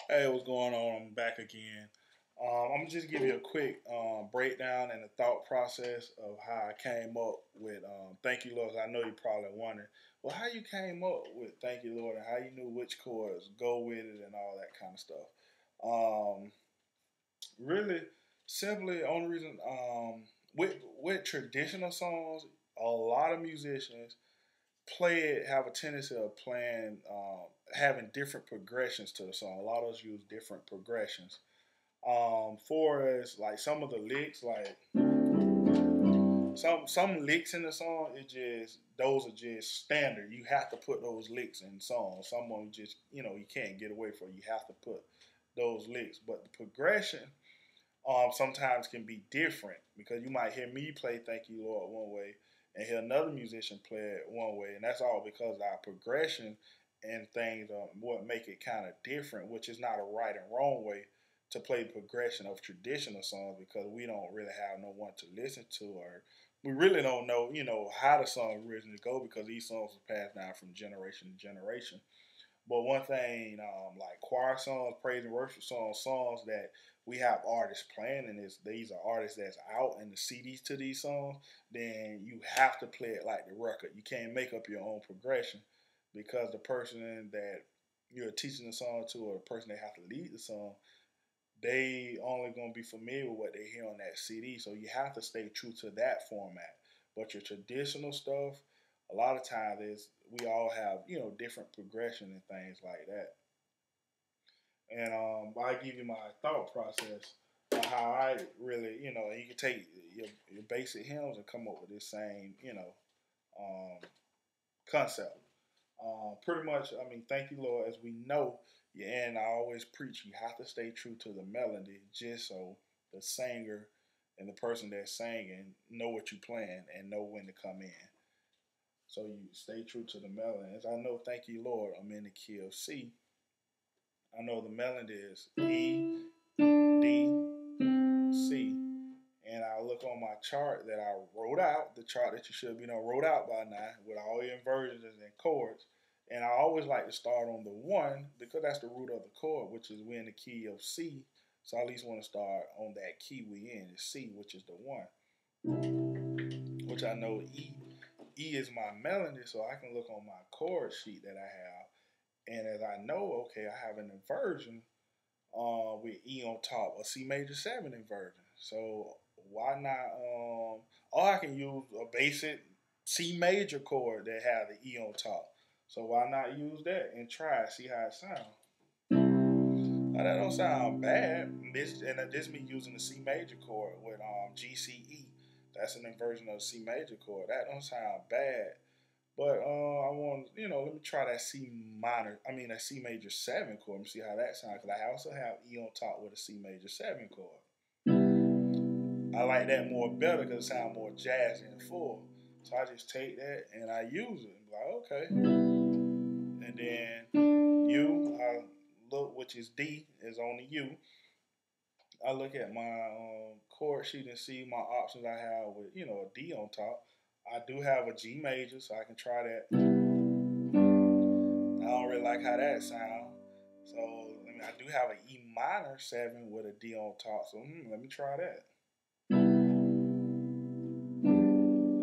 Hey, what's going on? I'm back again. I'm gonna just give you a quick breakdown and the thought process of how I came up with "Thank You, Lord." I know you're probably wondering, well, how you came up with "Thank You, Lord" and how you knew which chords go with it and all that kind of stuff. Um, Really, simply, only reason with traditional songs, a lot of musicians play it have a tendency of playing having different progressions to the song. A lot of us use different progressions. For us, like some of the licks, like some licks in the song, it just those are just standard. You have to put those licks in songs. Some of them just you can't get away from. You have to put those licks, but the progression sometimes can be different because you might hear me play "Thank You Lord" one way and hear another musician play it one way, and that's all because our progression and things what make it kind of different, which is not a right and wrong way to play the progression of traditional songs because we don't really have no one to listen to, or we really don't know how the song originally go because these songs are passed down from generation to generation. But one thing, like choir songs, praise and worship songs, songs that we have artists playing, and these are artists that's out in the CDs to these songs, then you have to play it like the record. You can't make up your own progression because the person that you're teaching the song to, or the person that have to lead the song, they only gonna be familiar with what they hear on that CD. So you have to stay true to that format. But your traditional stuff, a lot of times is we all have different progression and things like that. And I give you my thought process on how I really and you can take your basic hymns and come up with this same um, concept. Pretty much, I mean, thank you, Lord. As we know, yeah, and I always preach, you have to stay true to the melody, just so the singer and the person that's singing know what you're playing and know when to come in. So you stay true to the melody. As I know, thank you, Lord, I'm in the key of C. I know the melody is E, D, C. And I look on my chart that I wrote out, the chart that you should be wrote out by now with all the inversions and chords. And I always like to start on the one because that's the root of the chord, which is we in the key of C. So I at least want to start on that key we in, is C, which is the one, which I know E. E is my melody, so I can look on my chord sheet that I have. And as I know, okay, I have an inversion with E on top, a C major 7 inversion. So why not? Or I can use a basic C major chord that have the E on top. So why not use that and try it, see how it sounds? Now that don't sound bad. This me using the C major chord with GCE. That's an inversion of the C major chord. That don't sound bad. But I want let me try that C minor. I mean that C major 7 chord. Let me see how that sounds. Because I also have E on top with a C major 7 chord. I like that more better because it sounds more jazzy and full. So I just take that and I use it. Like okay, and then U, I look, which is D, is on the U. I look at my chord sheet and see my options I have with a D on top. I do have a G major, so I can try that. I don't really like how that sounds. So I do have an E minor 7 with a D on top. So let me try that.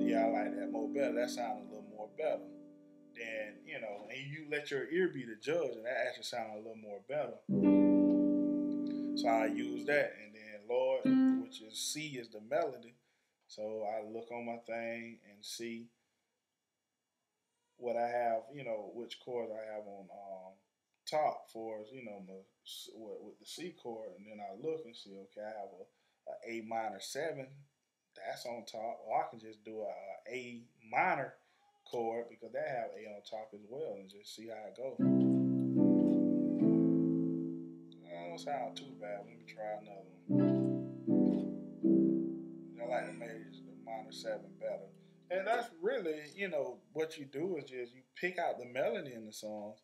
Yeah, I like that more better. That sounds a little more better. Then and you let your ear be the judge, and that actually sounds a little more better. So I use that, and then Lord, which is C, is the melody. So I look on my thing and see what I have, which chords I have on top for, with the C chord, and then I look and see, okay, I have a minor 7, that's on top, or I can just do a minor chord because they have A on top as well, and just see how it goes. That don't sound too bad. Let me try another one. I like the minor 7 better. And that's really, what you do is just you pick out the melody in the songs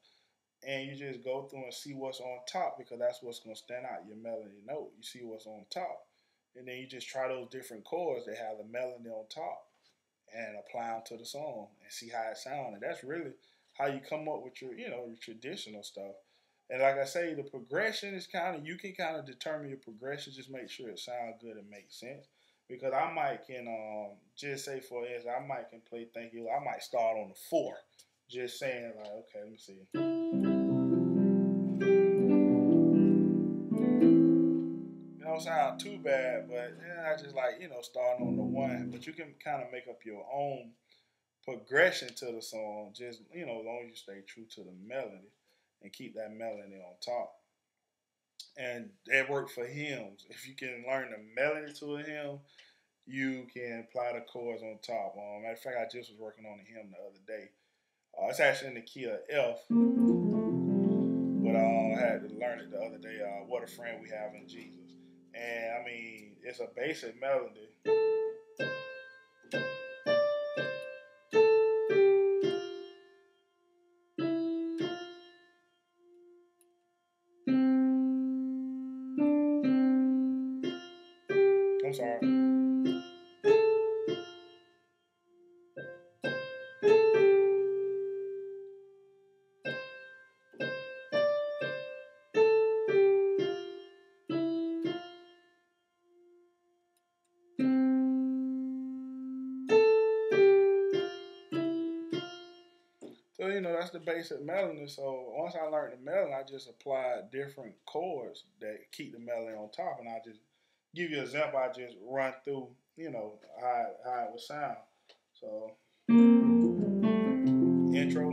and you just go through and see what's on top because that's what's going to stand out your melody note. You see what's on top, and then you just try those different chords that have the melody on top and apply them to the song and see how it sounds. And that's really how you come up with your, your traditional stuff. And like I say, the progression is kind of, you can kind of determine your progression. Just make sure it sounds good and makes sense. Because I might can just say for instance, I might can play Thank You. I might start on the 4, just saying like, okay, let me see. It don't sound too bad, but yeah, I just like starting on the 1. But you can kind of make up your own progression to the song. Just as long as you stay true to the melody and keep that melody on top. And that worked for hymns. If you can learn the melody to a hymn, you can apply the chords on top. Matter of fact, I just was working on a hymn the other day. It's actually in the key of F, but I had to learn it the other day. What a friend we have in Jesus, and I mean it's a basic melody. I'm sorry. So that's the basic melody. So once I learned the melody, I just applied different chords that keep the melody on top, and I just give you an example. I just run through, how it would sound. So intro.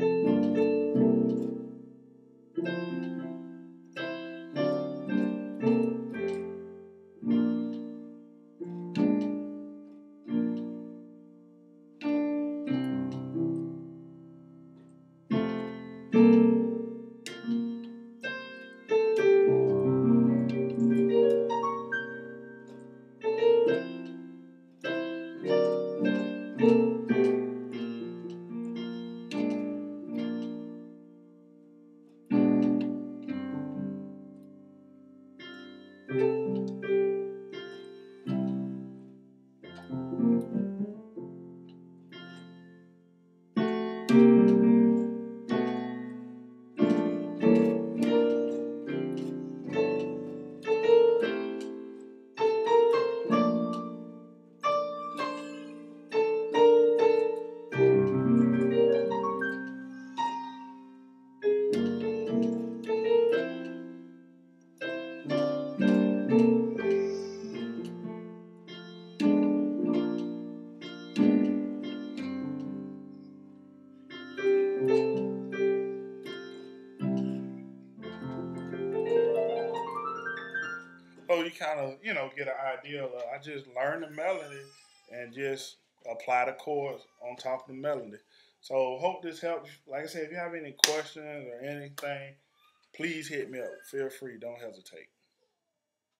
So you kind of get an idea of I just learn the melody and just apply the chords on top of the melody. So hope this helps. Like I said, if you have any questions or anything, please hit me up. Feel free. Don't hesitate.